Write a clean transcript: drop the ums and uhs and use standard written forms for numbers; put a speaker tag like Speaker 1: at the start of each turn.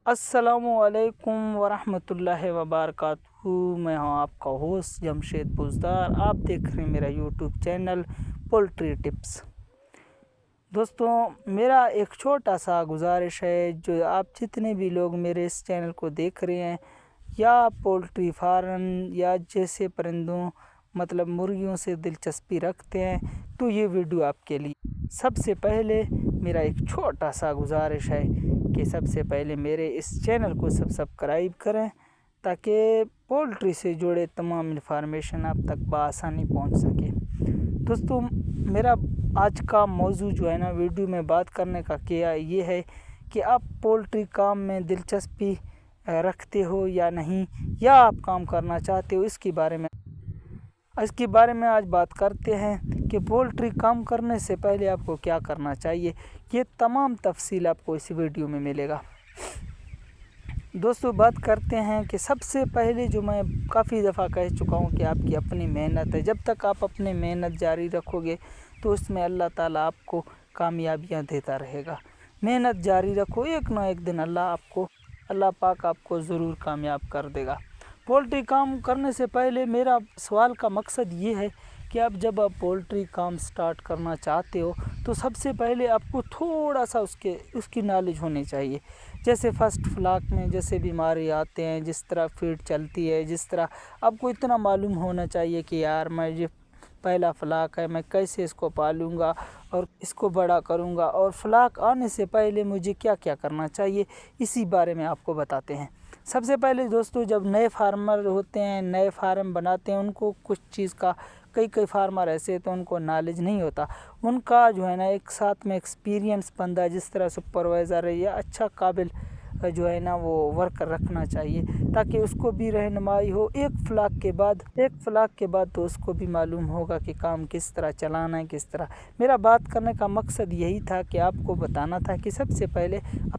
Speaker 1: अस्सलामुअलैकुम वरहमतुल्लाहि वबरकातुहू। मैं हूँ आपका होस्ट जमशेद बुज़दार। आप देख रहे हैं मेरा यूट्यूब चैनल पोल्ट्री टिप्स। दोस्तों, मेरा एक छोटा सा गुजारिश है, जो आप जितने भी लोग मेरे इस चैनल को देख रहे हैं या पोल्ट्री फार्म या जैसे परिंदों मतलब मुर्गियों से दिलचस्पी रखते हैं, तो ये वीडियो आपके लिए। सबसे पहले मेरा एक छोटा सा गुजारिश है कि सबसे पहले मेरे इस चैनल को सब्सक्राइब करें, ताकि पोल्ट्री से जुड़े तमाम इन्फॉर्मेशन आप तक बआसानी पहुंच सके। दोस्तों, मेरा आज का मौजू जो है ना, वीडियो में बात करने का क्या ये है कि आप पोल्ट्री काम में दिलचस्पी रखते हो या नहीं, या आप काम करना चाहते हो। इसके बारे में आज बात करते हैं कि पोल्ट्री काम करने से पहले आपको क्या करना चाहिए। ये तमाम तफसील आपको इस वीडियो में मिलेगा। दोस्तों, बात करते हैं कि सबसे पहले जो मैं काफ़ी दफ़ा कह चुका हूँ कि आपकी अपनी मेहनत है। जब तक आप अपनी मेहनत जारी रखोगे तो उसमें अल्लाह ताला आपको कामयाबियाँ देता रहेगा। मेहनत जारी रखो, एक ना एक दिन अल्लाह पाक आपको ज़रूर कामयाब कर देगा। पोल्ट्री काम करने से पहले मेरा सवाल का मकसद ये है कि जब आप पोल्ट्री काम स्टार्ट करना चाहते हो, तो सबसे पहले आपको थोड़ा सा उसकी नॉलेज होनी चाहिए। जैसे फर्स्ट फ्लॉक में जैसे बीमारी आते हैं, जिस तरह फीड चलती है, जिस तरह आपको इतना मालूम होना चाहिए कि यार मैं ये पहला फ्लॉक है, मैं कैसे इसको पालूँगा और इसको बड़ा करूँगा, और फ्लॉक आने से पहले मुझे क्या क्या करना चाहिए, इसी बारे में आपको बताते हैं। सबसे पहले दोस्तों, जब नए फार्मर होते हैं, नए फार्म बनाते हैं, उनको कुछ चीज़ का कई फार्मर ऐसे तो उनको नॉलेज नहीं होता। उनका जो है ना एक साथ में एक्सपीरियंस बंदा, जिस तरह सुपरवाइज़र है या अच्छा काबिल जो है ना वो वर्कर रखना चाहिए, ताकि उसको भी रहनुमाई हो। एक फ्लॉक के बाद तो उसको भी मालूम होगा कि काम किस तरह चलाना है, किस तरह। मेरा बात करने का मकसद यही था कि आपको बताना था कि सबसे पहले